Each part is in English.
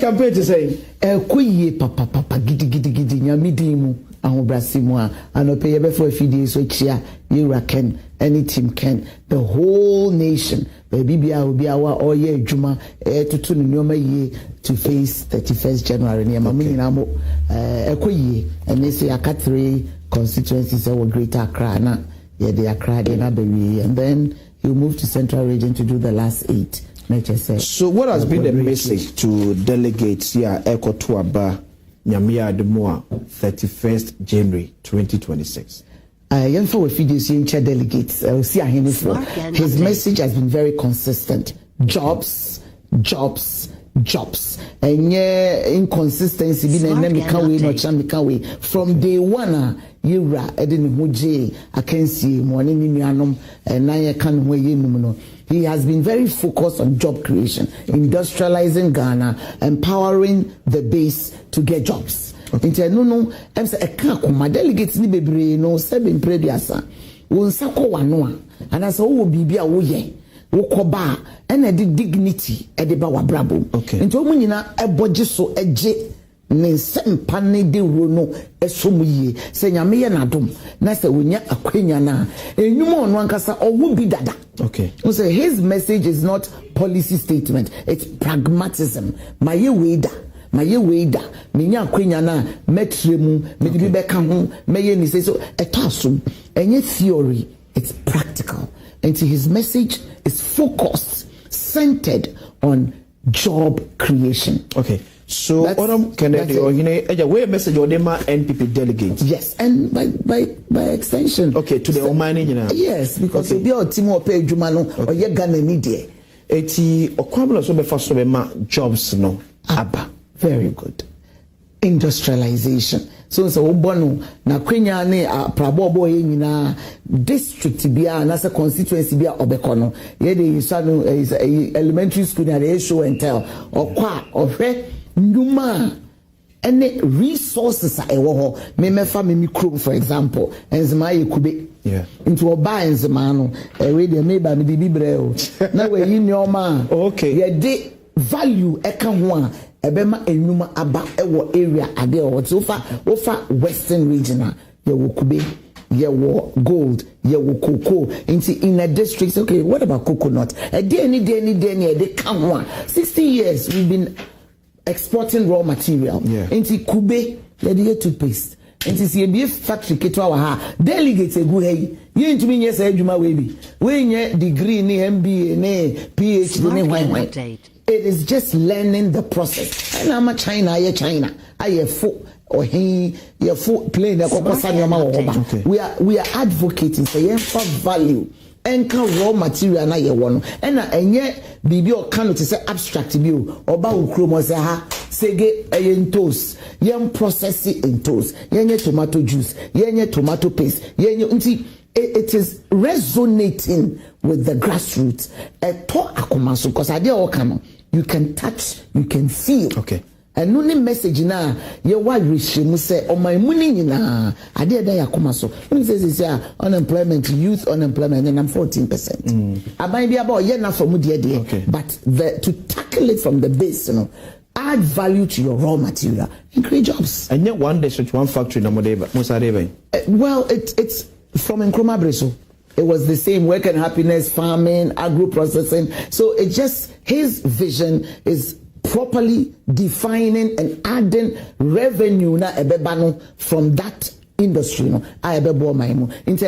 campaign to say kuye papa gidi nyamidimu ahobrasimu a anope ye before fidie so chia yura ken any team ken the whole nation bibia obi awa oye adwuma tutu nyoma ye to face 31st January ne mama nyina mo ekoye and they say aka 3 constituencies were Greater Accra na ye the Accra de na bewi, and then you move to Central Region to do the last 8. So what has been the message to delegates here Ekotuaba Nyamia Demoa 31st January 2026? Delegates, his message has been very consistent. Jobs. And inconsistency from day one. Yura edin huje akensi morning nianum na ye kan ho ye num no. He has been very focused on job creation, industrializing Ghana, empowering the base to get jobs. Inte no em say e kan akoma delegates ni bebre no 7 prediasa won sako wano a and as wo bibia wo ye wo koba and the dignity e de ba wa brabo. Inte o nyina eboje so eje ne sempa ne de ro no esomuye se nyame ye nadom na se wonya akwanya na enwuma ono ankasa owo bi dada. So his message is not policy statement, it's pragmatism. Maye weida menya akwanya na metremu me di beka ho meye ni say so etasum enye theory, it's practical. And his message is focused, centered on job creation. So, can I do a message or them NPP delegates? Yes, and by extension. To the Omani, yes, because if you are Timo Pay Jumano or you're gonna need it. Jobs no. Abba, very good. Industrialization. So Obono na Quenya ne Prabobo na district bia na constituency bia obekono. Ye de sanu elementary school na dey show and tell. Okwa ohwe Numa any resources a ewo me mefa me micro for example enzema ye kube into oba enzema no we dey me ba me di bibreo na we yi nyoma ye de value eka ho a ebema enuma aba ewo area ade o ofa western regional ye wo kube ye wo gold ye wo cocoa in a district. Okay, what about coconut? A day any they come one 60 years we've been exporting raw material into Kube, the toothpaste. And to see a beef factory ketwa delegates a good hey. You into me yes ejuma webi. When ye degree ni MBA ni PhD ni why. It is just learning the process. And I'm a China. I have foot or he your foot plane we are advocating for value. Enka raw material na ye wono ena enye bibi o kanu te say abstract bi o oba ukro mo say ha sege entos yem process entos yenye tomato juice yenye tomato paste yenye nti it is resonating with the grassroots eto akomaso because ade o kanu you can touch, you can feel. And no message na ye wa rehwemu say o my money nyina ade da yakoma so when says unemployment, youth unemployment, and I'm 14%. Aban bi about ye na from de but to tackle it from the base, add value to your raw material and create jobs. And yet one district, one factory na modeba. Well, it's from Nkrumah Breso. It was the same work and happiness, farming, agro processing. So it just his vision is properly defining and adding revenue na ebebano from that industry I ebebo maimu into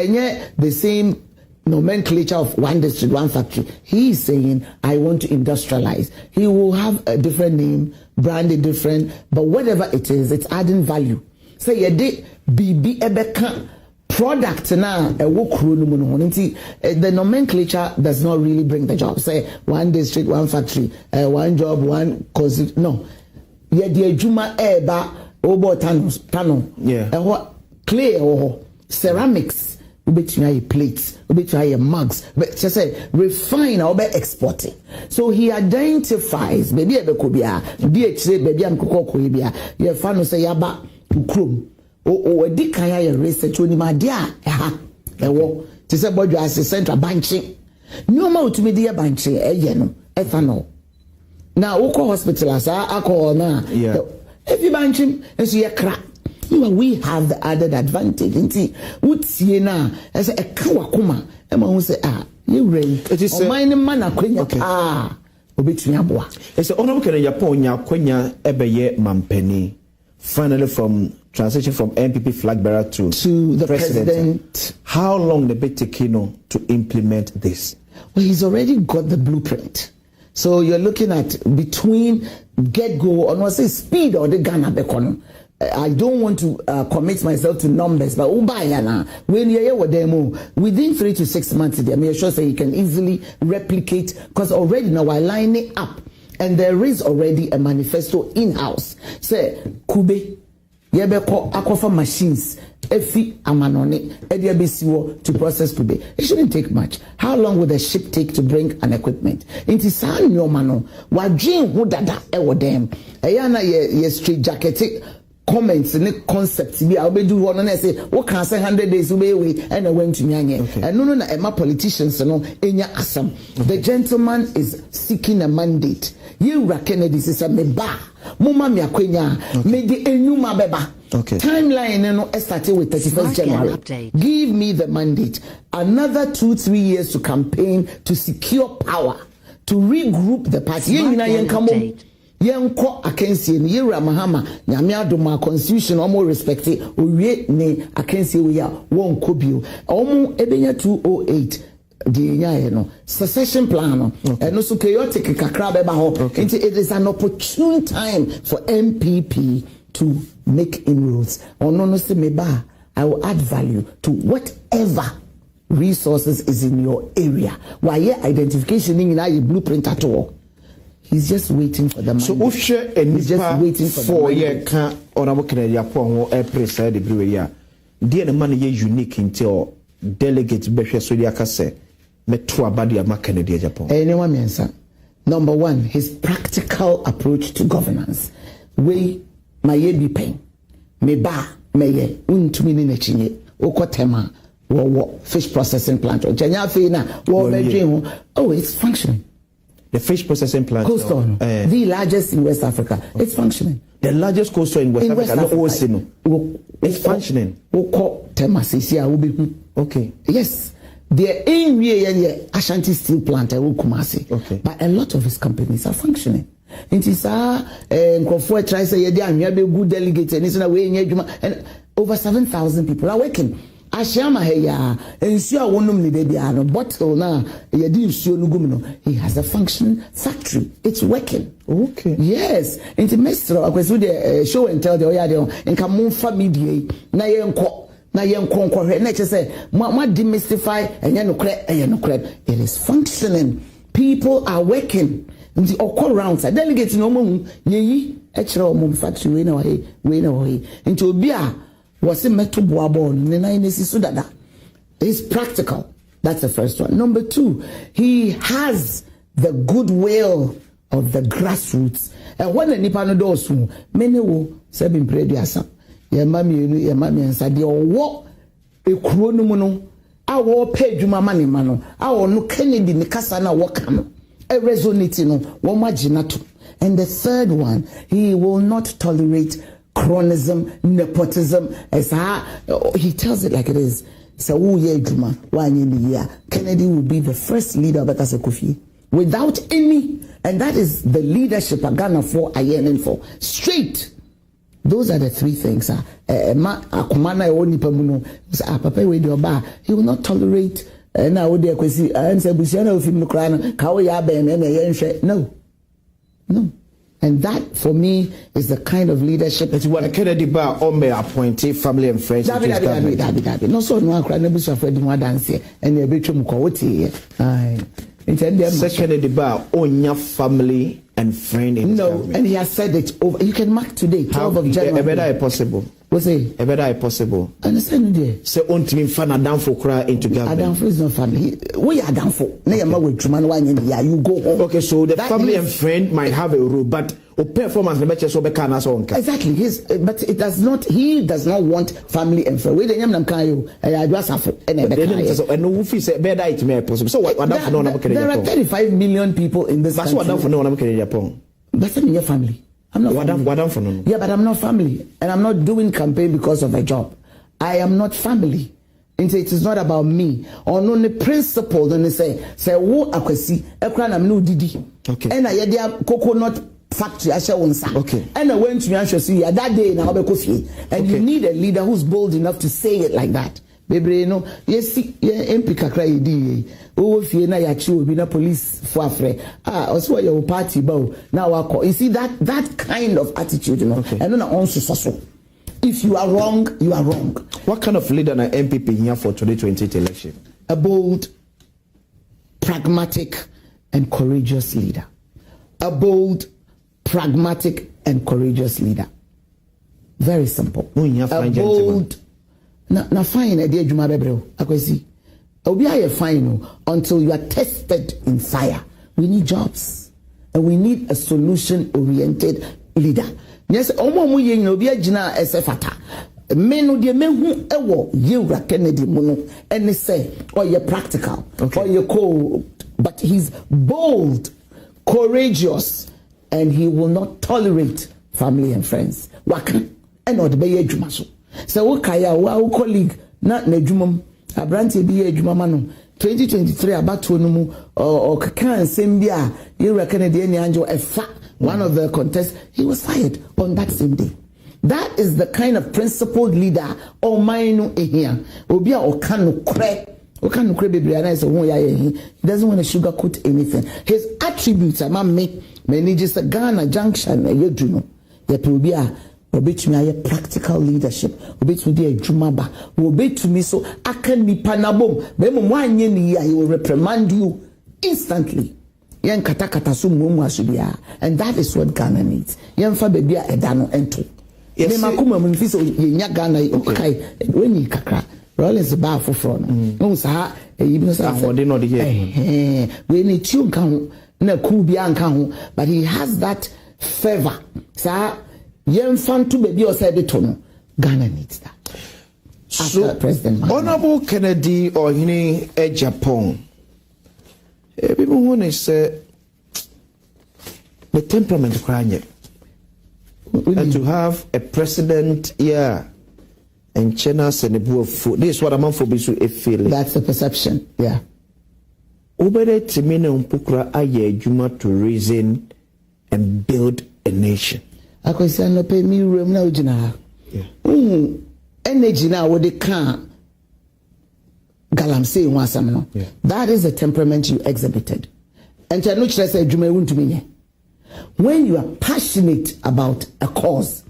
the same nomenclature of one district, one factory. He is saying I want to industrialize. He will have a different name, branded different, but whatever it is, it's adding value. So ye de bibi ebeka product na the nomenclature does not really bring the job. Say one district, one factory, one job, one no. Yeah, the juma eba obo tano. What clay or ceramics, ubetuna plates, ubetuna mugs, but just say refine or be exporting. So he identifies maybe ebekobia, DHC baby am kokokobia. You fanu say yaba ukrum. O di kaya ya research oni ma dia ewo ti se bodwo as central banking nyoma otumi dia banking eye no ethanol Now, Oko hospital, as I call now. Yeah. If you bunch him, and see a crack. We have the added advantage. Would see now as a kawakuma. Emma will say, you ready? It is a minor man. Okay. It's the honorable Agyapong Kwenya Ebeye Mampeni. Finally, from transition from MPP flag bearer to the president. How long the bit taking to implement this? Well, he's already got the blueprint. So you're looking at between get-go and say speed or the Ghana Bekono. I don't want to commit myself to numbers, but when you're demo within 3 to 6 months, I'm sure say you can easily replicate because already now we're lining up and there is already a manifesto in-house. Say Kube, Yebeko Akofa machines, Efi Amanone, Ediabesiwo to process Kube. It shouldn't take much. How long would a ship take to bring an equipment? Inti sa nyomano, wajin hudada ewo dem. Ayana ye street jacketing. Comments and concepts be I'll be do one and I say what can say 100 days away and I went to Nyanye. And no Emma politicians no in your assam. The gentleman is seeking a mandate. You Kennedy is a meba. Muma mi akwenya me the enuma beba. Timeline no started with 31st January. Give me the mandate. Another 2-3 years to campaign to secure power, to regroup the party. Yenko akensi ni yera mahama nyame adoma constitution omo respect owie ne akensi we ya won kobio omo ebenya 208 de nyae no succession plan no no so chaotic kakra beba ho it is an opportune time for MPP to make inroads ono no se meba I will add value to whatever resources is in your area why identification in your blueprint at all. He's just waiting for the money. So, he's just waiting for the money. Honorable Agyapong preside the brewery. The money is unique until delegates Beshe Sodiaka say, Metro Abadia Makanadi Agyapong. Anyone means number one, his practical approach to governance. We may be paying. Me ba meye untumini nechinye okotema wo fish processing plant. Oh, it's functioning. The fish processing plant. Coastal, the largest in West Africa. It's functioning. The largest coastal in West Africa. It's functioning. Okay. Yes. The Ashanti steel plant Kumasi. Okay. But a lot of his companies are functioning. It is good delegates and over 7,000 people are working. Ashama heya ensure wonum ni baby ano bottle na ye di nsuo no gum no he has a functioning factory. It's working. Okay. Yes. Into Mr. Akwesu the show and tell the oya de nka momfa media na yenko nkwohwe na che say ma demystify enye no kre it is functioning. People are working. The all rounds delegates no mo yeyi e kire o mom factory we na he into obi a it's practical. That's the first one. Number two, he has the goodwill of the grassroots. And when the Nipano does, many will say, "Been prayed yourself." Your mommy, and said, "Your walk a chronomono, our page, my money, mano, our no Kennedy, Nikasana, Wakano, a resonatino, Wamajinato." And the third one, he will not tolerate chronism, nepotism, as he tells it like it is. So, Kennedy will be the first leader of Kofi without any, and that is the leadership of Ghana for INN for straight. Those are the three things. He will not tolerate. No. And that, for me, is the kind of leadership. It's what Kennedy Bar Ombe appointed family and friends. Dabi. No, so no, I'm not sure for the more dance and the bedroom quality. Such Kennedy Bar own your family and friend. And he has said it over. You can mark today, 12th of January. Better possible. What's it? Better possible. Understand there. So on to me fan a down for cry into government. Down for is not family. We are down for. Now you're with Truman one in the you go home. Okay, so the family and friend might have a role, but performance the matches so be can as on. Exactly. But it does not. He does not want family and friend. We the nyam kan you. I just have and no who say better it may possible. So what there are 35 million people in this country. That's what down for no one can Agyapong. But I'm your family. I'm not family. Yeah, but I'm not family. And I'm not doing campaign because of a job. I am not family. And it is not about me. Or no the principle, then they say wo akwasi, ekra na no didi. Okay. And I had coconut factory, I shall say. Okay. And I went to Ansho, that day in Abekofie. And you need a leader who's bold enough to say it like that. Baby, you know, yes, MP kakra idi. Oh, if you na ya chiwo bi na police for afre. Also your party bow. Now you see that kind of attitude, you know. Okay. And then also so. If you are wrong, you are wrong. What kind of leader na MPP here for 2020 election? A bold, pragmatic, and courageous leader. A bold, pragmatic, and courageous leader. Very simple. A bold. Na fine idea juma bebreo akwesi obi aye fine until you are tested in fire. We need jobs and we need a solution oriented leader. Yes, omo ye obi agina esefata menu de mehu ewo Yewura Kennedy muno and say you're practical or you're cold, but he's bold, courageous, and he will not tolerate family and friends. Waka and not be adwuma so. So kaya wa colleague na adwumam abranti bi adwuma no 2023 abato no mu o kaka nsem bi a Yewura Kennedy any anjo efa one of the contests, he was fired on that same day. That is the kind of principled leader or mine here. Obia or can kre baby he doesn't want to sugarcoat anything. His attributes are me just a Ghana junction you do know. Yet obia obet me a practical leadership. Obet me a jumaba. Obet me so I can be panabom. Bemo one year he will reprimand you instantly. And that is what Ghana needs. Yenfa baby edano ento. Yes. Makuma munfiso yenya Ghana okay. When you kakra Rollins bar for front. No sa even say we need tune kan na ku bia nka ho, but he has that favor. Sa yenfa to baby o say beto no. Ghana needs that. So President Honorable Kennedy or Agyapong. People want to say the temperament crying. And to have a president here and China Senebu of food. This is what I'm for a feeling. That's the perception, yeah. Ubere Timina Umpukra aye Juma to reason and build a nation. I can say no pay me room now, Jina. Energy now what they can't. Galamsey wasamno. That is the temperament you exhibited. And when you are passionate about a cause,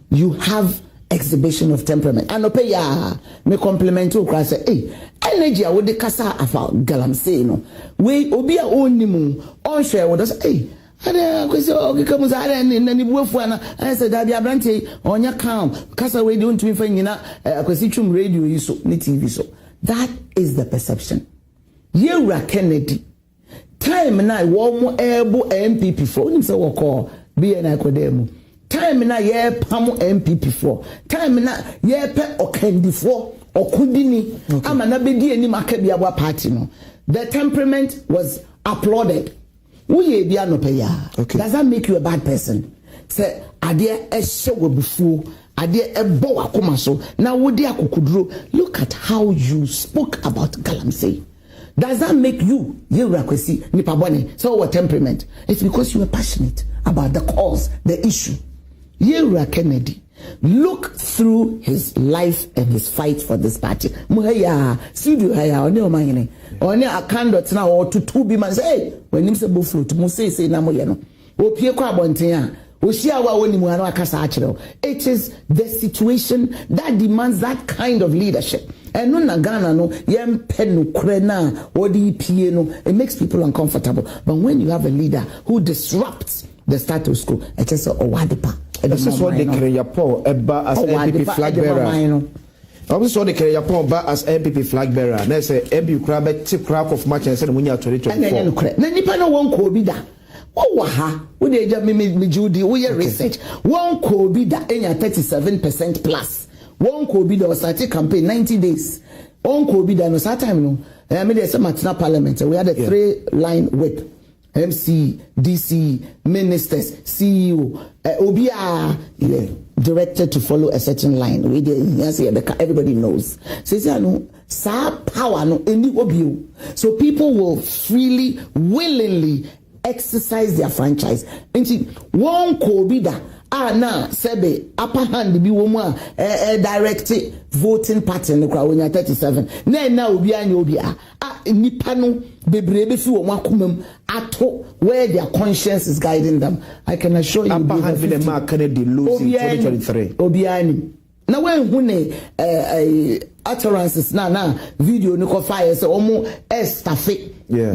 you have exhibition of temperament. And pay ya me compliment to cry say, hey, energy I would kasa about galamsey no. We obi a onimu on share with us, hey. Ada kwesi okikamu za ada ni buefu ana ase da bia brante onya calm kasa we don't me fa nyina kwesi twum radio yi so ni TV so. That is the perception. Yewura Kennedy. Time na wo able MPP for. Onim say wo call BNI kodemu. Time na ye pam MPP for. Time na ye pe okendi for okudini. Ama na bedi ani makabia wa party no. The temperament was applauded. Okay. Does that make you a bad person? Say, adie eshe webufu, adie ebo wakomaso. Now wodi akukudro. Look at how you spoke about Galamsey. Does that make you Yewura Kwesi nipabone? So what temperament? It's because you were passionate about the cause, the issue. Yewura Kennedy. Look through his life and his fight for this party. Muhaya, studio haya, one o mangene. One a candidate now or to be man say, when him say bufruit, mu say na mo ye no. O pie kwa abonten a, o hia wa woni mu anu akasa akire. It is the situation that demands that kind of leadership. And no na Ghana no, yem pen no kure na, odi pie no, it makes people uncomfortable. But when you have a leader who disrupts the status quo, it is owadepa. This is what they carry Agyapong as MPP flag bearer. Obviously, they carry Agyapong as MPP flag bearer. They say MPP crab tip crack of match and said when you are 2024. Then nipa no one ko bi da. O wa ha, we dey ja me Judy, we research. One ko bi da enya 37% plus. One ko bi da was start campaign 90 days. One ko bi da no start time no. Me dey say Martina Parliament. We had a 3-line whip. MC, DC, ministers, CEO, OBR, directed to follow a certain line. Everybody knows. So power no any obio. So people will freely, willingly exercise their franchise. And one kobida. Now sebe upper hand be woman directed voting pattern no crowd when you're 37. Now obi nipa no bebrebe fi wo makomam ato where their conscience is guiding them. I can assure you upper hand be the mark Kennedy losing 2023. Obiani. Now when hune utterances na video no ko fire so omo staff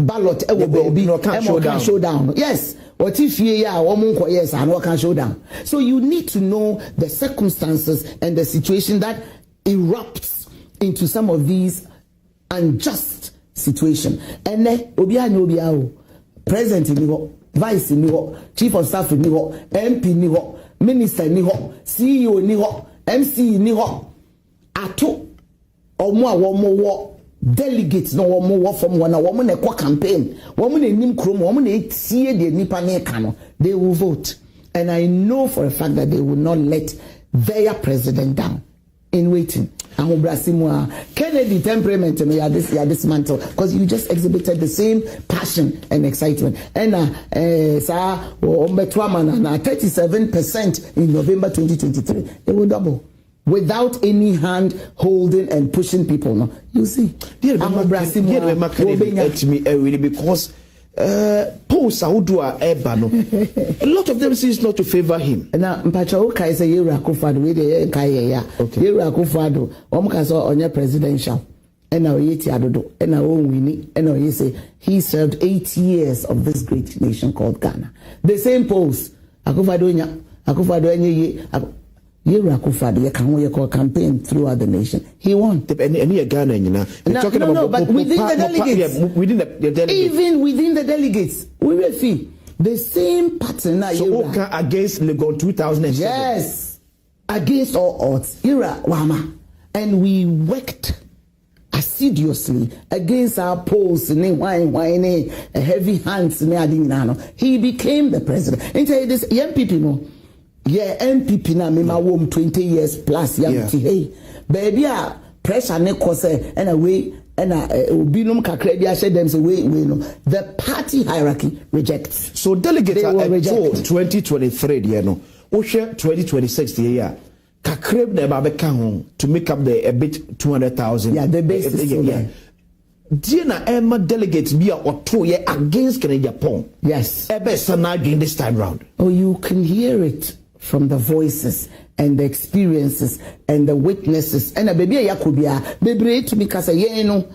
ballot e wo baby e showdown. Yes. What if yes, I can show down. So you need to know the circumstances and the situation that erupts into some of these unjust situations. And then president ni ho, vice ni ho, chief of staff ni ho, MP ni ho, minister ni ho, CEO ni ho, MC ni ho. Ato omo delegates no woman from one woman a campaign woman in nim krom woman etie de nipa ne ka no they will vote, and I know for a fact that they will not let their president down in waiting. Kennedy temperament and you dismantle because you just exhibited the same passion and excitement. And 37% in November 2023 they will double. Without any hand holding and pushing people, no, you see. Because polls are do a lot of them seems not to favor him. Now, Mpacho Kai say you Rakufado with the Kaya. You Rakufado, Omkaso on your presidential. And now Yeti Adodo, and now Winnie, and now you say he served 8 years of this great nation called Ghana. The same polls. Akufado Yera Akufo-Addo can campaign throughout the nation. He won. Any Ghana, you know. No, but within the delegates, even within the delegates, we will see the same pattern. So against Legon 2007. Yes, against all odds. Yera Wama, and we worked assiduously against our polls. Heavy hands. He became the president. And tell you this, young people know. Yeah, MPP na me ma wom 20 years plus hey baby pressure ne cause and away and obinum kakra bi ahye dem say we no the party hierarchy rejects. So delegates are reject 2023 there no wo hwe 2026 there ya kakra na ba be ka ho to make up the a bit 200,000. Yeah, the basis. Diana Emma delegates be or two year against Agyapong. Yes. Ebe sanadin this time round. Oh, you can hear it from the voices and the experiences and the witnesses. And a baby yakubia, baby to me kasa no.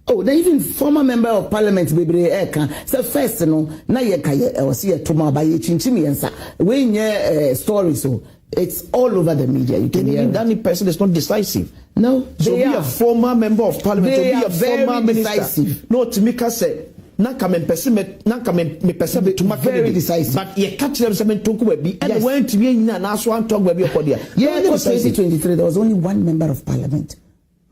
Oh, they even former member of parliament baby eka. So first no, na yeka or see a tuma by chinchimi and sa. When story so it's all over the media. You can hear that person is not decisive. No, so be a former member of parliament, they or be a former minister. Decisive. No, to make us say. Very decisive. But you catch them some talk be and went to be na so one talk baby for there. Yeah, in 2023 there was only one member of parliament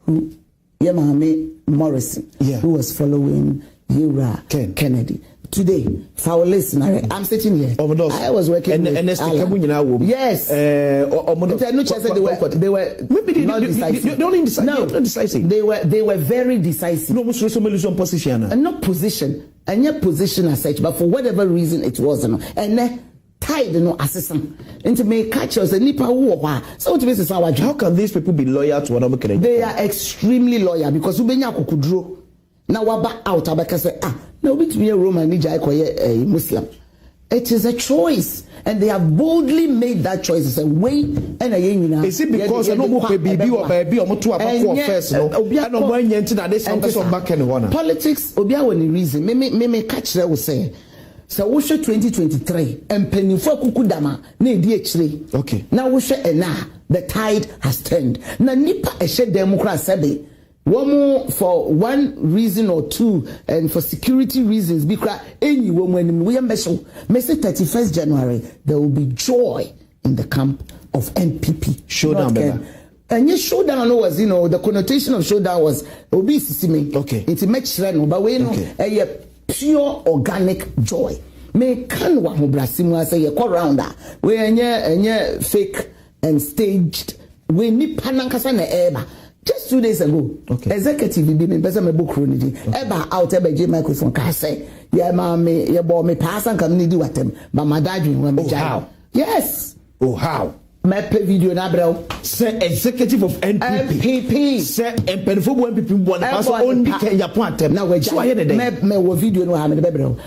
who Yemame Morrison who was following Yura Kennedy. Today, for our listener, I'm sitting here. I was working with Alan. Yes. They were not decisive. They were very decisive. No, position. And not position. And your position as such, but for whatever reason it wasn't. And tied assistant. And to make catchers and nipa war. So to this our how can these people be loyal to one? They are extremely loyal because Ubenya Kukudro. Now what out say now be to be a Roman a Muslim. It is a choice, and they have boldly made that choice. It's a way and a is it because no baby or baby or to first politics obia when reason me catch that will say so we 2023 and penny for kukudama na edi echire. Okay, now we the tide has turned na nipa a shed democracy for one reason or two, and for security reasons, because any woman we are Messi 31st January, there will be joy in the camp of NPP. Showdown, and yes, showdown was, the connotation of showdown was obesity. Okay, it's a match, but we know a pure organic joy. me can wa ho brasimu say ye call rounder we enye fake and staged we ni panankasa na eba just 2 days ago. Executive be me pesa me book runidi eba out eba je microphone ka say ye ma me ye bo me pass and come need watem but my dad when me how yes how my video na bro say executive of NPP say empenfo NPP bo na pass only Kenya point na we so aye me wo video no ha me be bro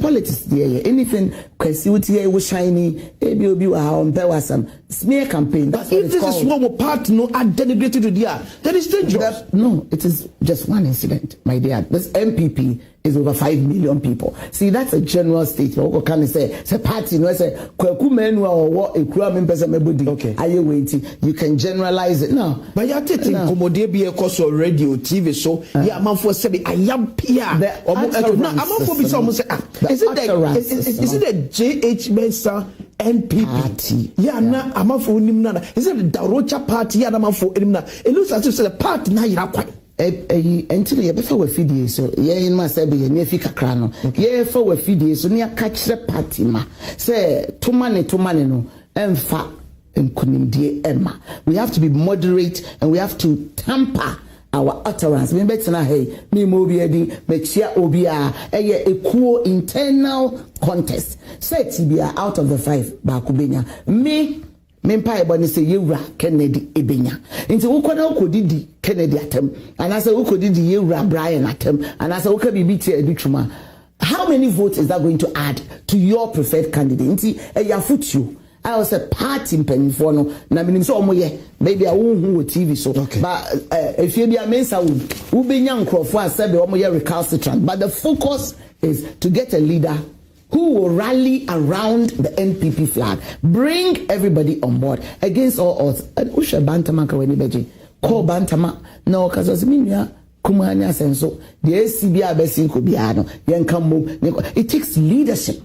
politics there anything kwesi utie wo shiny ebi obi wa ha on pewasam smear campaign that's what it's called. This is what we part no are denigrated to there that is dangerous. No, it is just one incident, my dear. This MPP is over 5 million people. See, that's a general statement. What can I say? Say party no say kwaku menu or ekura members of mebodi. Okay, are you waiting? You can generalize it. No, but you're taking commodity be across radio TV so yeah man for say I am here I'm for be some say is it the JH Mensa NPP party? Yeah, na I'm for him na. Is it the Darocha party? Yeah, I'm for him na. It looks as if the party na you're quite. Until you before we feed so yeah in my say be near fika crano yeah for we feed so near catch the party ma say to money no emfa enkunimdie emma. We have to be moderate and we have to tamper our utterance. Me better na hey me mo bi edi me chia obi a eye ekuo internal contest say tibia out of the 5 ba kubenya me mpa ebo ni say yewura Kennedy ebenya nti wokona ukodidi Kennedy atem anasa ukodidi yewura Brian atem anasa uka bibi tie edutwuma. How many votes is that going to add to your preferred candidate? Nti eya futu I was a party mpanifo no na minim so omoye maybe a wo TV so but if you be a mensa wo benya nkrofo asebe omoye recalcitrant, but the focus is to get a leader who will rally around the NPP flag, bring everybody on board against all odds. Usha bantama ka weni beji call bantama no kazo minya kumanya senso the ACB abesi ko bia no yenkambo. It takes leadership.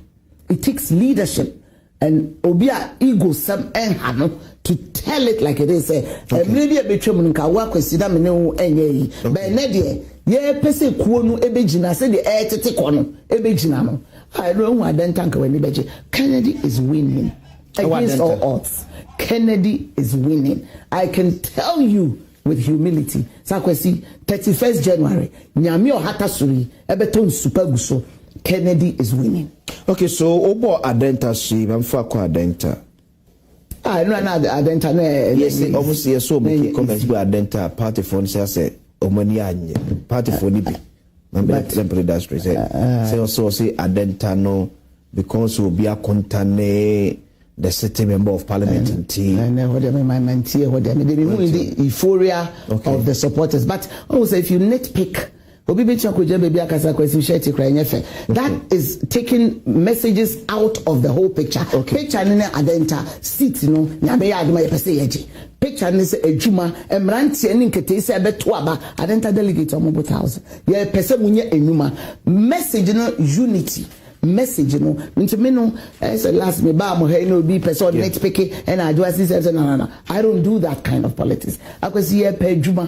It takes leadership. And obia ego some enhano to tell it like it is. Maybe a bit nka wa kwesida me ne enye but na de ye pese kuo no ebegina say the air tete kono ebegina no. I don't want to tank when beji. Kennedy is winning against all odds. Kennedy is winning. I can tell you with humility. Sakwesi 31st January nyame o hata suri ebeton super guso. Kennedy is winning. Okay, so obo adenta shi bamfa ko adenta. No adenta na yes almost yes so make comments go adenta party phone say omani anye party phone bi. But that's right. Say also say adenta no because will be a contane the sitting member of parliament in team. And what my mentee what they remove the euphoria of the supporters. But also if you nitpick that is taking messages out of the whole picture. Picture nene adenta seat no nyabe aduma yepese yeji. Picture ne se ejuma emrantie ne nkete se beto aba adenta delegate omo 1000. Ye pese munye enuma. Message no unity. Message no nti me no as last me ba mo he no be person net pick and I do say no. I don't do that kind of politics. Akwesi ye pe ejuma.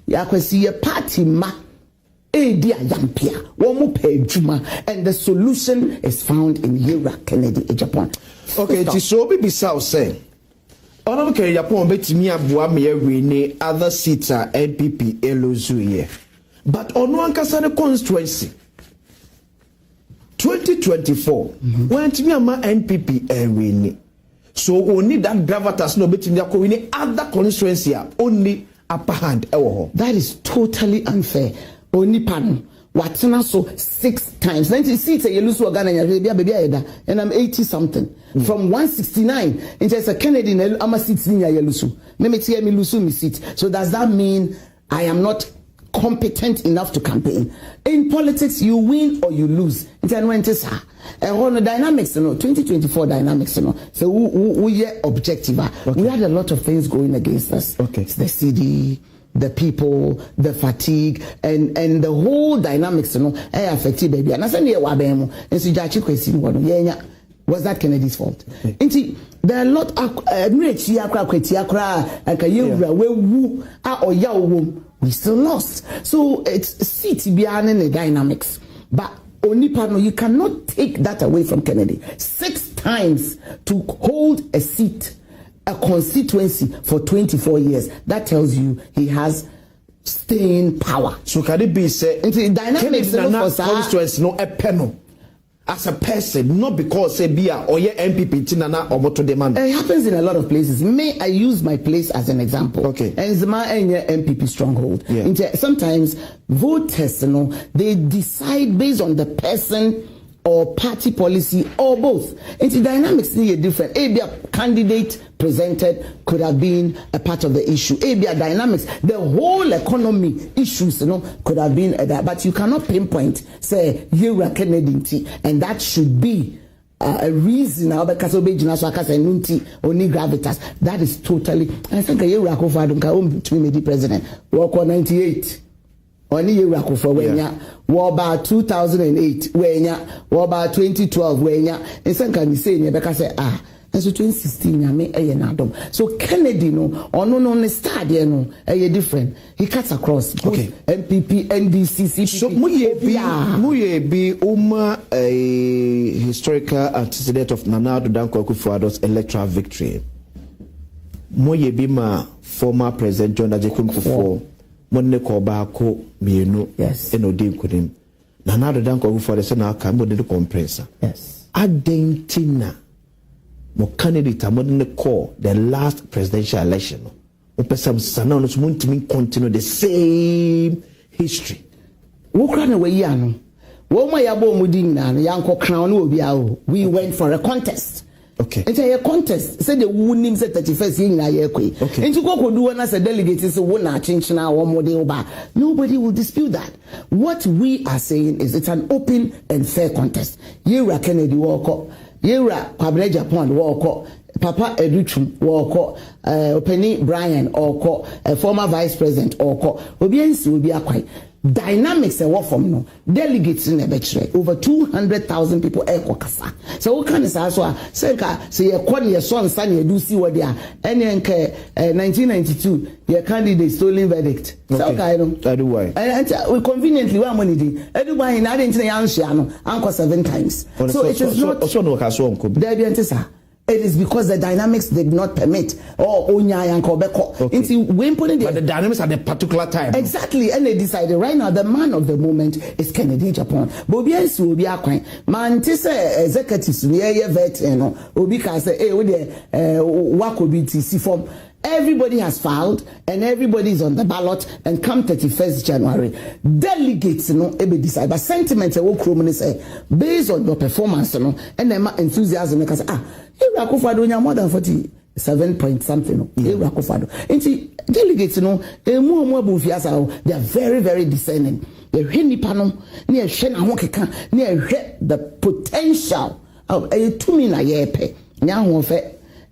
Akwesi ye party ma and the solution is found in Kennedy, Agyapong. Okay, so be South say. Honorable Agyapong betimi Bawumia win other seats are NPP elozuye. But on one kasane constituency 2024 when timi NPP win. So only that gravitas no betimi win other constituency only upper hand. That is totally unfair. Only pan watena so 6 times 90 seats you lose Ghana baby and I'm 80 something from 169 into a Kennedy I'm a seats in Yalusu let me tell me lose me seat. So does that mean I am not competent enough to campaign? In politics you win or you lose. Then when it's the dynamics 2024 dynamics so we are objective. We had a lot of things going against us. It's the CD, the people, the fatigue, and the whole dynamics, affected baby. And I said, was that Kennedy's fault? There are a lot of we still lost. So it's city behind the dynamics. But Onipano, you cannot take that away from Kennedy. 6 times to hold a seat, a constituency for 24 years. That tells you he has staying power. So can it be said dynamics constituency no a panel as a person, not because say be or your MPP tinana or moto demand. It happens in a lot of places. May I use my place as an example? Okay. And it's my MPP stronghold. Yeah. Sometimes voters, they decide based on the person or party policy or both. And the dynamics are different. A candidate presented could have been a part of the issue. A dynamics, the whole economy issues, could have been that. But you cannot pinpoint, say, Yura Kennedy, and that should be a reason now because only gravitas. That is totally. I think Yura Kofadunka to be the president. Walk on 98. Only year for wenya war about 2008 wenya war about 2012 wenya and some can say Rebecca say and so 2016 I mean so Kennedy no on start there no different. He cuts across okay. MPP NDC CPP. So muye be a historical antecedent of Nana Addo Dankwa Akufo-Addo's electoral victory. Muye be ma former President John Agyapong for monne ko ba ko mienu eno din kunim na na do dan ko for the na ka mo de compressor adentina mo candidate mo ko the last presidential election o person sana no so ntimi continue the same history wo kra na we yi ano wo ma ya bo mu din na yanko crown no obi awo we went for a contest. Okay. It's a contest. Say the winning say 31st year na year kwe. Okay. Into go do as a delegate say wona change na one more day. Nobody will dispute that. What we are saying is it's an open and fair contest. Yera Kennedy walk, Yera Agyapong walk, Papa Educhum walk, Penny Brian walk, former vice president walk. Obiansi will be akwai. Dynamics and what from no delegates in the betray over 200,000 people kasa. So what kind of say your your son you do see what they are and 1992 your candidate stolen verdict. So okay, I do why and we conveniently one money everybody in anko 7 times. So it is not it is because the dynamics did not permit or onya yanko beko. But the dynamics at the particular time. Exactly, and they decided right now the man of the moment is Kennedy Agyapong. Bobiansi will be akwan. Man tise executives we vet obi ka say we dey wakobi TC form. Everybody has filed and everybody is on the ballot and come 31st January. Delegates ebe decide. But sentiments say based on your performance and then enthusiasm because Akufo-Addo more than 47 point something. Delegates they are very, very discerning. The potential of a 2 million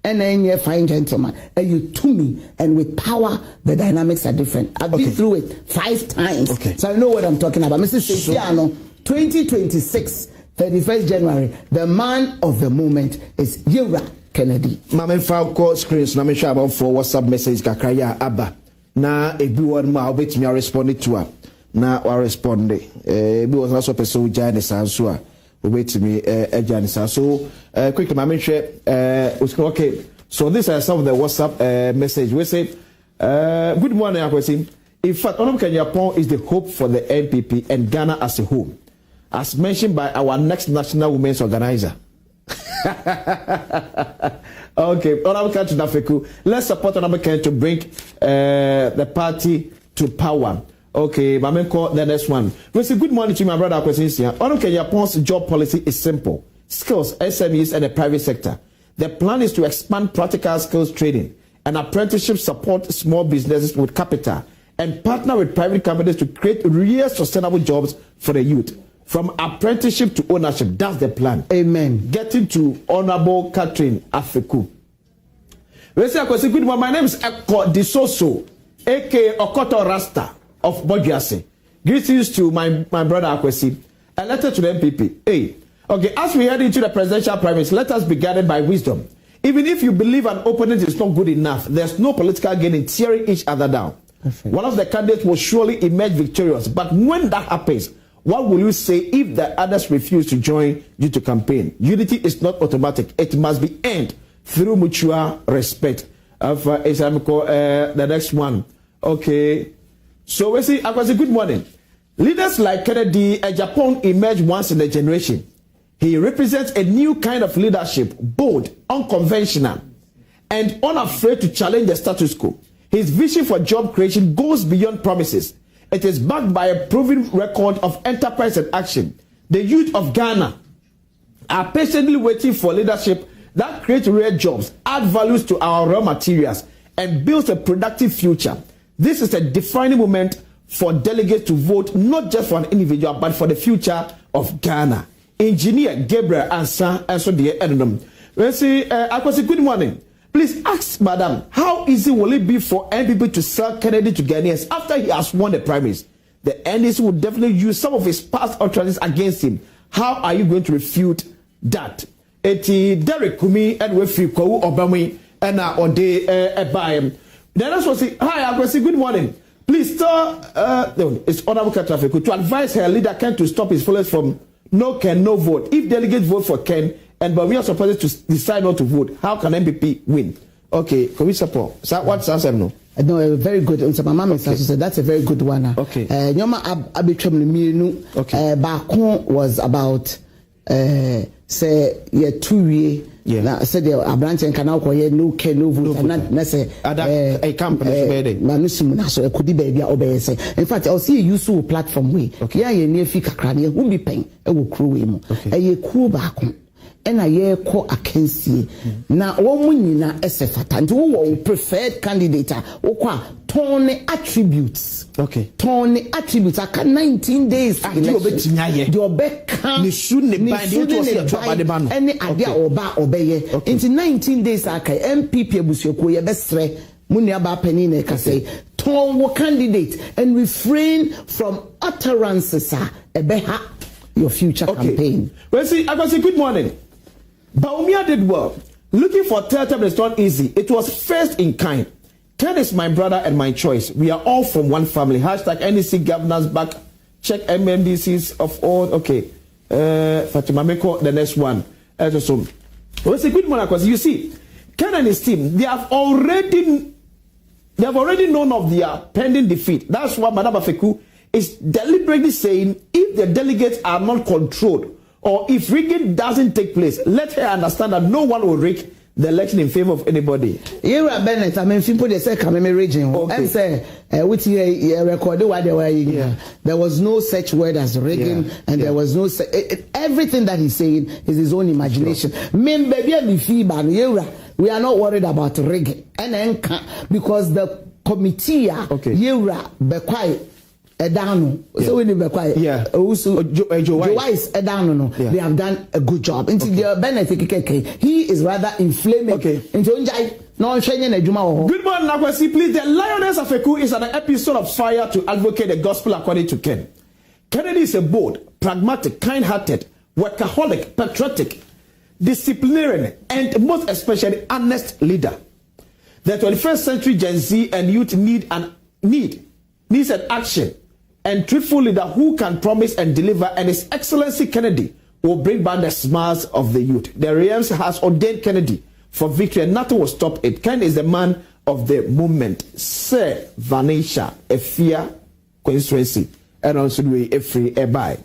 and then you're fine gentleman. And you to me and with power, the dynamics are different. I've been through it 5 times. Okay. So I know what I'm talking about. Mrs. Sesiano, 2026, 31st January, the man of the moment is Yura Kennedy. Mama Falco screens na me share about for WhatsApp message kakraya aba. Na ebi one ma obet me respond to her. Na wa respond. Ebi was also person who join the sanso a obet me ejanisa. So quickly mama share okay. So these are some of the WhatsApp message. We say good morning Akwesi. In fact, Agyapong is the hope for the NPP and Ghana as a whole, as mentioned by our next national women's organizer. Okay, Honorable Country Afeku, let's support Honorable Country to bring the party to power. Okay, Mame call the next one. We say good morning to my brother Akwesi. Honorable Agyapong's job policy is simple: skills, SMEs, and the private sector. The plan is to expand practical skills training and apprenticeship, support small businesses with capital, and partner with private companies to create real sustainable jobs for the youth. From apprenticeship to ownership, that's the plan. Amen. Getting to Honorable Catherine Afeku. Good morning. My name is Eko Disoso, aka Okoto Rasta of Bojuase. Greetings to my brother Akwesi. A letter to the MPP. Hey, okay, as we head into the presidential primaries, let us be guided by wisdom. Even if you believe an opponent is not good enough, there's no political gain in tearing each other down. Perfect. One of the candidates will surely emerge victorious, but when that happens, What will you say if the others refuse to join you to campaign? Unity is not automatic. It must be earned through mutual respect. The next one. Okay. So we see, Akwasi, good morning. Leaders like Kennedy Agyapong emerge once in a generation. He represents a new kind of leadership, bold, unconventional, and unafraid to challenge the status quo. His vision for job creation goes beyond promises. It is backed by a proven record of enterprise and action. The youth of Ghana are patiently waiting for leadership that creates real jobs, add values to our raw materials, and builds a productive future. This is a defining moment for delegates to vote not just for an individual, but for the future of Ghana. Engineer Gabriel Ansa, and so the Ednum. Let's see, Akwasi, good morning. Please ask Madam, how easy will it be for NPP to sell Kennedy to Ghanaians after he has won the primaries? The NDC will definitely use some of his past utterances against him. How are you going to refute that? Eti Derek Kumi and Wefi Kwawu Obami and Ode Ebayem. Then also say, hi, Akwasi, good morning. Please tell it's Honorable Afeku to advise her leader Ken to stop his followers from no Ken, no vote. If delegates vote for Ken, and but we are supposed to decide not to vote, how can MPP win? Okay, can we support? So what's the answer? No, very good. So my mom said that's a very good one. Okay. Nyoma Abitrum okay. Bakon was about say 2 years. Yeah. Now said the Abranche can now call no Ken, no vote. And not say a company. Manusum so it could be baby obey say. In fact, I'll see a useful platform way. Okay. Yeah, near Fika Crania who be paying a crew him. A cool bakon. And I call a Kensi. Now, one na esefata. And who preferred candidate or Tony attributes. Okay. Tony attributes. I can 19 days. Your back any idea or ba obey. Into 19 days, I can MPP Busoko, your best Muniaba Penine can say, Ton candidate and refrain from utterances, a beha your future campaign. Well, see, I got say good morning. Bawumia did well. Looking for third term is not easy. It was first in kind. Ken is my brother and my choice. We are all from one family. Hashtag NDC governors back. Check MMDCs of all. Okay. Fatima Meko, the next one. So, it's a good one because you see, Ken and his team, they have already known of their pending defeat. That's why Madam Afeku is deliberately saying if the delegates are not controlled, or if rigging doesn't take place, let her understand that no one will rig the election in favor of anybody. You are Bennett. I mean, people they say Kameme region. And say, which year recorded what they were. There was no such word as rigging, and there was no everything that he's saying is his own imagination. Men baby we are not worried about rigging, and because the committee, Yura be quiet. Edano, so we never quiet. Yeah. Also, Joyce Edano, they have done a good job. Into the benefit, he is rather inflamed. Okay. Into no shaying a Juma. Good morning, Nakwasi. Please, the Lioness of Afeku is an episode of fire to advocate the gospel according to Ken. Kennedy is a bold, pragmatic, kind-hearted, workaholic, patriotic, disciplinarian, and most especially honest leader. The 21st century Gen Z and youth needs an action and truthful leader who can promise and deliver, and His Excellency Kennedy will bring back the smiles of the youth. The Realms has ordained Kennedy for victory, and nothing will stop it. Ken is the man of the movement. Sir Vanisha, a fear constituency, and also a free by.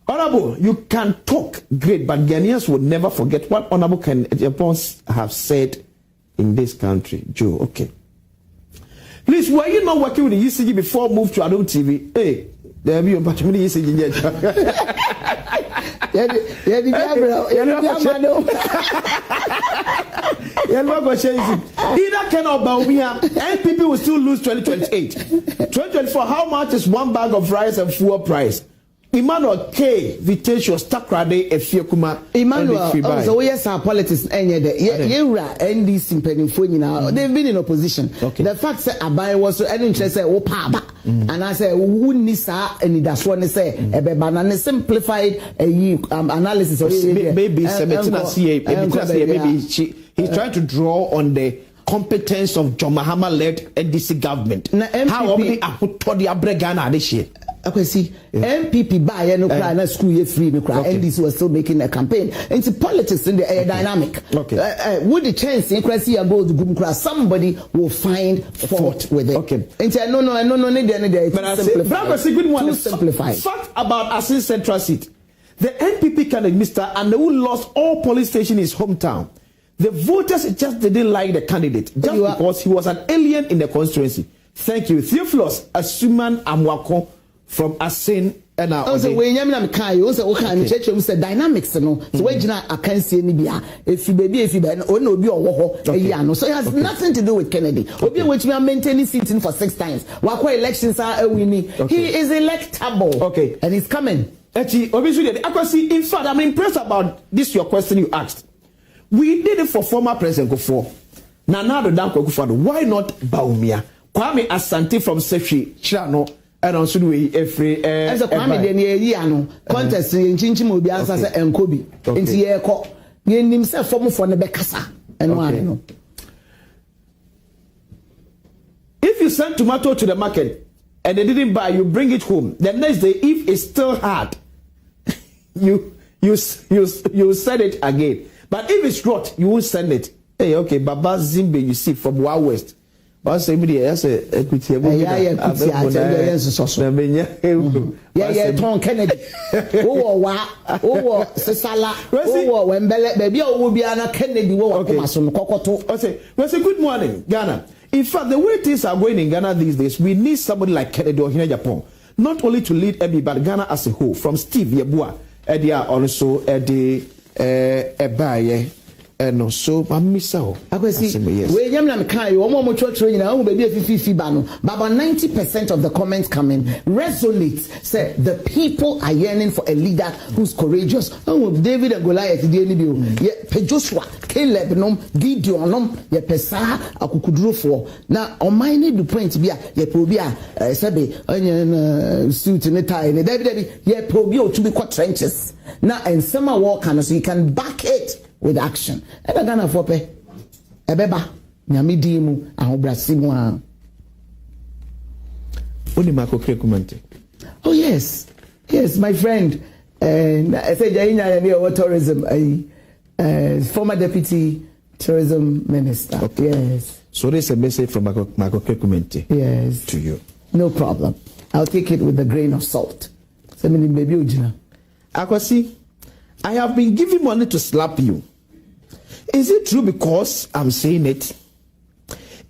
Honorable, you can talk great, but Ghanaians will never forget what Honorable Ken Agyapong have said in this country. Joe, okay. Please, were you not working with the ECG before move to Adom TV? Hey, there be a bunch of ECG. Either Ken or Bawumia, and people will still lose 2028. 2024, how much is one bag of rice and fuel price? Emmanuel K. Vitation Stakrade Efiekuma. Emmanuel, so yes, our politics NDC now. They've been in opposition. Okay. The fact that Abai was so interested, and I say, who needs and that's what they say, a simplified analysis. Maybe he's trying to draw on the competence of John Mahama led NDC government. How many are put to the Abregana this year? Akwesi, MPP buy no cry na school year free no cry. NDC was still making a campaign. Into politics in the dynamic. Would the chance in Cressy go to Gum cry, somebody will find fault with it. Okay. Into no need any but I say, good one. Too simplified. Fact about Asin Central Seat. The NPP candidate, Mr. and who lost all police station in his hometown. The voters just didn't like the candidate just because he was an alien in the constituency. Thank you. Theophilus Asuman Amwako from Asin and our. Also, when you am kai, also okay. Church we say dynamics no. So when you I can see any bia. If you no be or so it has nothing to do with Kennedy. Obi which we are maintaining sitting for 6 times. Wakwa elections are winning. He is electable. Okay, and he's coming. Actually, obviously, in fact, I'm impressed about this. Your question you asked. We did it for former President Kufuor. Nana Danko Kufuor. Why not Bawumia? Kwame Asante from Sefi Chano. And also we every as a Kwame Deniano contest in Chinchimo be answer and Kobe. Into ye call himself for the Bekasa and one. If you send tomato to the market and they didn't buy, you bring it home. The next day, if it's still hard, you send it again. But if it's rot, you won't send it. Hey, okay, Baba Zimbe, you see from Wild West. But say me yes, equity. Kennedy. Sesala. Wembele, baby, Kennedy. Good morning, Ghana. In fact, the way things are going in Ghana these days, we need somebody like Kennedy or Agyapong, not only to lead EBI, but Ghana as a whole. From Steve Yeboah, Eddie also Eddie Ebaye. No, so I'm missing. I can see. We Yamna Kai, one more church training. I will be 50 bano. But about 90% of the comments coming resonates. Say the people are yearning for a leader who's courageous. Oh, David and Goliath, yeah, Joshua, Caleb, Gideon, yeah, Pesa, Akukudro for. Now, on my need the point to be a probia, Sabe, onion suit in the tie, and David, yeah, probio to be quite trenches. Now, and summer walk, so you can back it with action. And I gonna for pay. Ebeba, Nyamidimu, Ahobrasimu. Oh yes, yes, my friend. And I said Jaina tourism, former deputy tourism minister. Okay. Yes. So there's a message from Marco Krekumente. Yes. To you. No problem. I'll take it with a grain of salt. So baby Ujina. Akwasi, I have been giving money to slap you. Is it true because I'm saying it?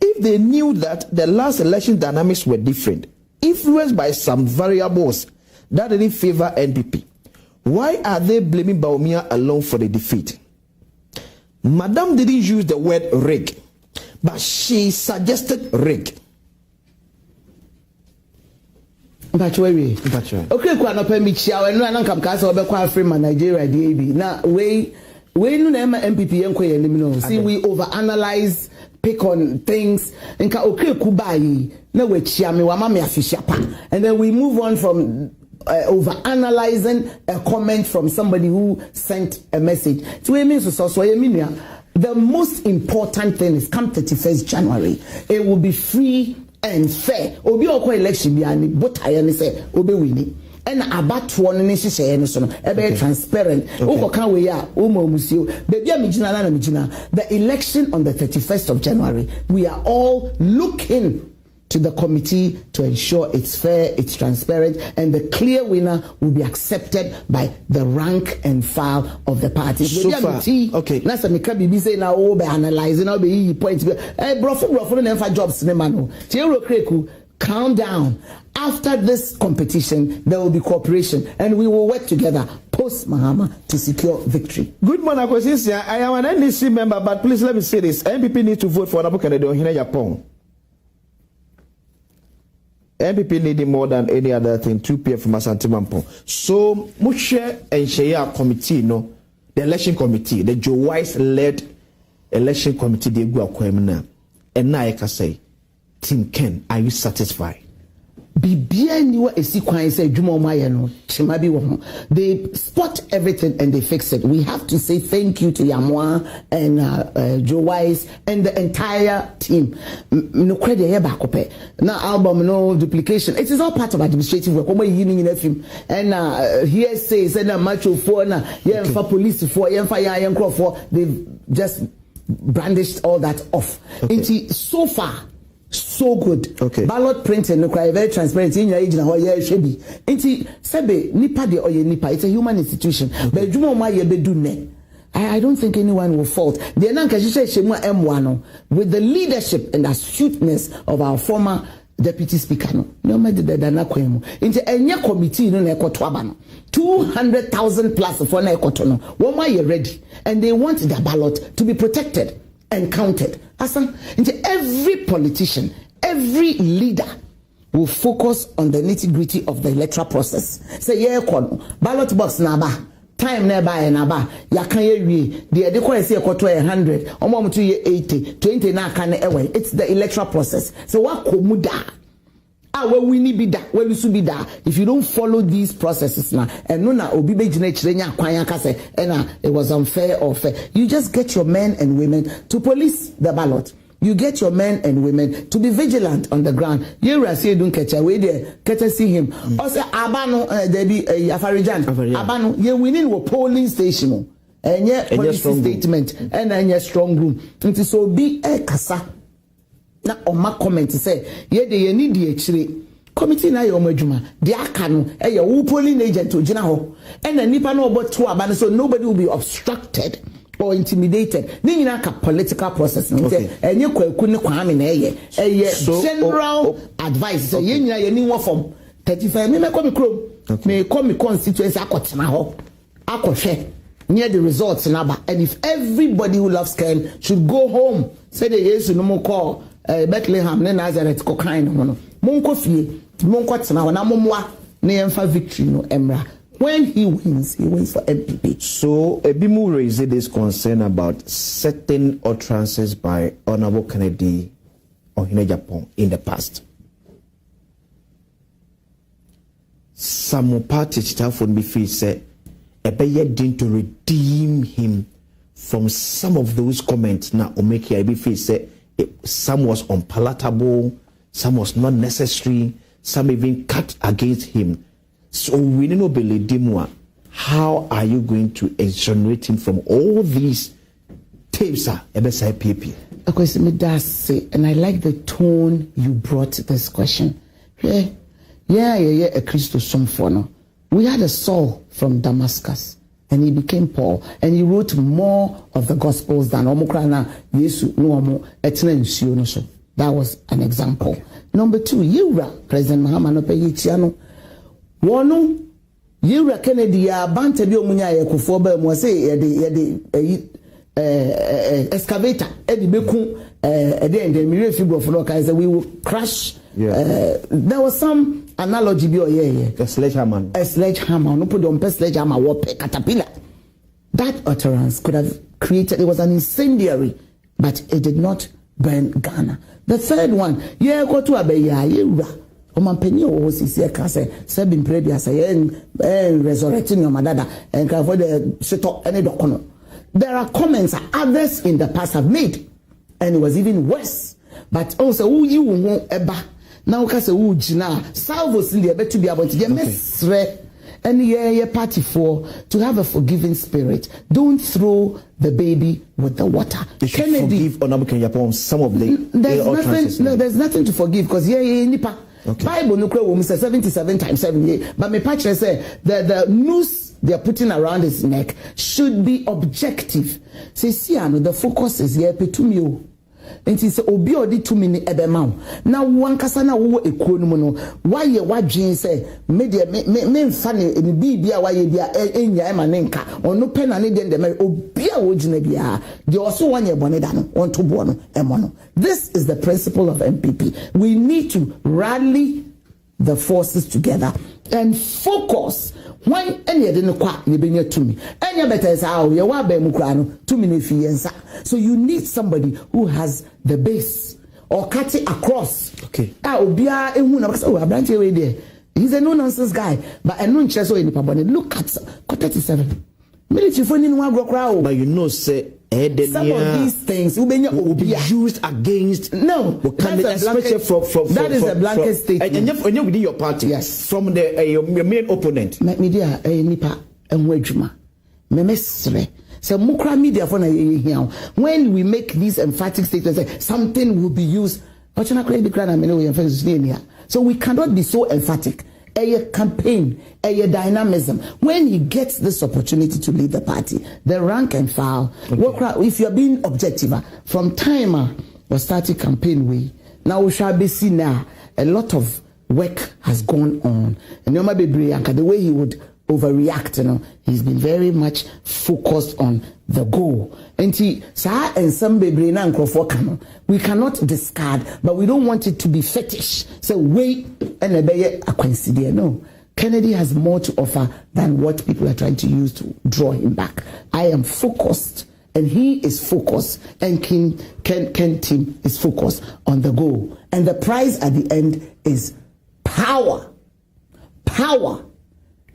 If they knew that the last election dynamics were different, influenced by some variables that didn't favor NPP, why are they blaming Bawumia alone for the defeat? Madam didn't use the word rig, but she suggested rig. Okay, kwa no permit chia we no anka mkasa obekwa Afrima Nigeria DAB. Na we no na MPP enko ye nim no. See we overanalyze, pick on things. Nka okay kubai na we chia me wa ma me afishia pa. And then we move on from overanalyzing a comment from somebody who sent a message. So we mean so the most important thing is come 31st January. It will be free and fair. Obi okwa election bi ani botaye ne say obi wini. And abatuo ne hyehyɛ no so no e be transparent. Ukoka we ya o ma musio. Baby amigina na amigina. The election on the 31st of January, we are all looking to the committee to ensure it's fair, it's transparent, and the clear winner will be accepted by the rank and file of the party. So far, okay. That's a Mikabi say now be analyzing now be point. Brofo no jobs ne mano. Tiero Kreku, calm down. After this competition, there will be cooperation, and we will work together post Mahama to secure victory. Good morning, Akwasi. I am an NDC member, but please let me say this: NPP needs to vote for Honorable Kennedy Agyapong. MPP needing more than any other thing 2 p.m. from Asante Mampo. So, Mushe and Shea committee, no, the election committee, the Joe Wise led election committee, they go and now I can say, Team Ken, are you satisfied? bibia ni wa esikwan say dwuma mo aye no chima bi wo ho. They spot everything and they fix it. We have to say thank you to Yamwa and Joe Wise and the entire team. No credit here back up. Now album no duplication. It is all part of administrative work. Omo yi ni film and here says and macho for na yen for police for yen for yen crop for. They just brandished all that off. Okay. So far so good. Okay. Ballot printing no cry very transparent in your age na hoye shebi. Inti sebe nipa de oye nipa. It's a human institution. But juma ma ye bedu ne. I don't think anyone will fault. The nanka shemu M1 with the leadership and astuteness of our former deputy speaker no. No me de na kwemu. Inti enye committee no na ekoto aba no. 200,000 plus for na ekoto no. One ma ye ready and they want their ballot to be protected and counted. Into every politician, every leader will focus on the nitty-gritty of the electoral process. Say, yeah, ballot box naba, time nearby naba, ya can ye the adequate say 100, or more to 80, 20 na can away. It's the electoral process. So what komuda? When we need be that, when we should be that. If you don't follow these processes now, and no na obi be jine kwanya kase, and it was unfair or fair. You just get your men and women to police the ballot. You get your men and women to be vigilant on the ground. You say don't catch away there, catch see him. Also abano there be Afarijan. Abano ye winning wo polling station. And yet policy statement and then your strong room. It is so be a kasa. Na oma comment say ye de ye need the actually committee na your madwuma de aka no e your polling agent to gina ho and the nipa no about to aba so nobody will be obstructed or intimidated. Ni nyina ka political process no say enye kwaku ne kwame na eye general advice say ye nyina ye ni wo form 35 me come krom me come constituency akotena ho akohwe near the results na ba. And if everybody who loves Ken should go home say the yesu no mo call Bethlehem ne Nazareth ko kind no monko fie monko tena na momwa na yemfa victory no emra. When he wins for MPP. So Ebimu raised this concern about certain utterances by Honorable Kennedy or Agyapong in the past. Some party staff would be free say didn't to redeem him from some of those comments. Now Omeki I be free say some was unpalatable, some was not necessary, some even cut against him. So we don't know Beledimwa. How are you going to exonerate him from all these tapes? MSIPP. Of course, me does say, and I like the tone you brought this question. Yeah, a Christos Somfono. We had a Saul from Damascus, and he became Paul, and he wrote more of the Gospels than Omokrana Yesu Nuomo Etnen so. That was an example. Okay. Number 2, Yura, President Muhammad Opeyichiano. Wonu Yura Kennedy ya bante bi omunya ye kufoba mo say excavator edi beku the mirror figure of no kai say we will crash. There was some analogy bi oye a sledgehammer no put on sledgehammer war caterpillar. That utterance could have created, it was an incendiary, but it did not burn Ghana. The third one, go to abeya Yura Omampeni o sisi eka se sebin predia se resurrecting your madada and for the seto any dokono. There are comments others in the past have made, and it was even worse. But also who you won't eba now ka se who jina salvos in the ebe to be able to get mesre and yeah party for to have a forgiving spirit. Don't throw the baby with the water. You should forgive Honorable Agyapong some of the there's nothing to forgive because nipa. Okay. Bible no kra wo 77 times 7 but me patch say the noose they are putting around his neck should be objective. Say see the focus is here petumi o enti say obi odi tumi ni ebema na wankasa na wo ekuo no no why wadwen say me de me mfa ne bibia why bia enya ema ne nka ono pe na ne de obi a wo gina bia de oso wanye bone da no onto bo no emo no. This is the principle of MPP. We need to rally the forces together and focus. Why any de no kwa ne benya tumi enya better say ye wa ba mu kra no tumi ne fi yensa. So you need somebody who has the base or cut it across. Okay. Obia ehun na say oh branch way there. He's a no nonsense guy, but I know so in the look at 37. Military phone in one crowd. But you know, say some of these things will be used against. No, especially that is a blanket statement. And you within your party, yes, from the your main opponent. Media nipa enwejuma. Memesre. So mukra media for na when we make these emphatic statements, something will be used. So we cannot be so emphatic. A campaign, a dynamism. When he gets this opportunity to lead the party, the rank and file. Okay. If you're being objective, from time we started campaign way. Now we shall be seen now. A lot of work has gone on. And the way he would overreact, he's been very much focused on the goal. And we cannot discard, but we don't want it to be fetish. So wait and a consider. No, Kennedy has more to offer than what people are trying to use to draw him back. I am focused, and he is focused, and Ken team is focused on the goal. And the prize at the end is power. Power.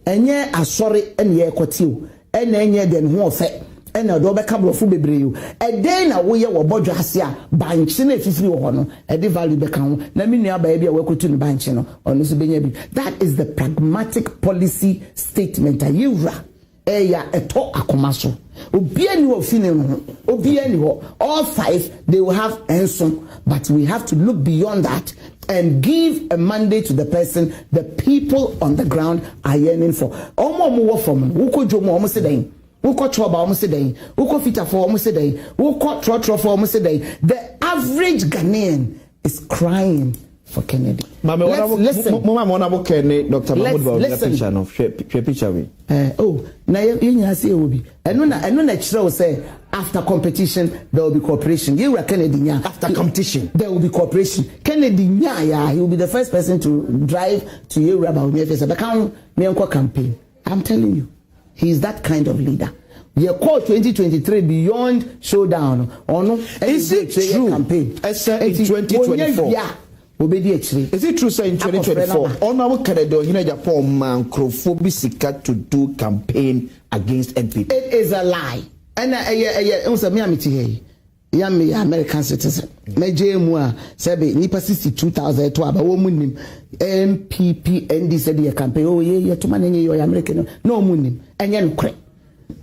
Enye asori enye kwatiw enye den ho ofe ena do be kabro fu bebreyu e den na wo ye wo bodwo ase a banche na efifiri wo ho no e de value be kan ho na me nua ba bia wakotu no banche no ono so benya bi. That is the pragmatic policy statement ayura eya eto akomaso obi ani wo fini no obi ani ho all five they will have enson, but we have to look beyond that and give a mandate to the person the people on the ground are yearning for. Omo mo from woko jomo omo se den woko troba omo se den woko fita for omo se den woko trotro for omo se den. The average Ghanaian is crying for Kennedy. Listen. Dr. Mahmoud Bawumia. Oh, na you say obi. Eno na chiro say after competition there will be cooperation. You Kennedy nya. After competition there will be cooperation. Kennedy nya he will be the first person to drive to Yoruba Bawumia face. But can me campaign. I'm telling you, he is that kind of leader. You call 2023 beyond showdown. Or no? Is it true? Campaign. In 2024. Yeah. Is it true, sir, in 2024? On our Canada, Agyapong man crofobisika to do campaign against NPP. It is a lie. And me American citizen. Me JMU sabi nipa 62,000 to aba wo munim NPP ND said the campaign. Oh yeah, to man you American. No munim. Enye nkre.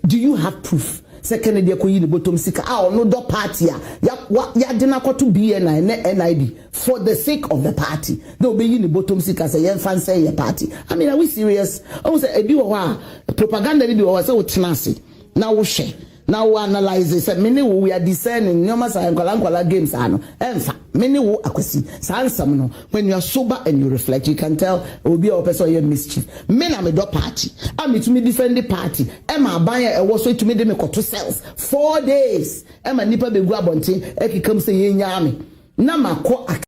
Do you have proof? Second day ko yi ni bottom sika no do party ya de na to BNI na NIB for the sake of the party. They will be yi ni bottom sika say yen fan say your party. I mean, are we serious? I say ebi wo ha propaganda ni bi wo say wo tenase na wo hwe. Now we analyze this. Many we are discerning. No matter how games are no. Many wo akwesi. Sansam no. When you are sober and you reflect, you can tell it will be a person you mischief. Me na me do party. I'm to me defend the party. Emma buy was so to me dem ko to cells. 4 days. Emma nipa be go abontin. Eki come say ye nyame. Na makọ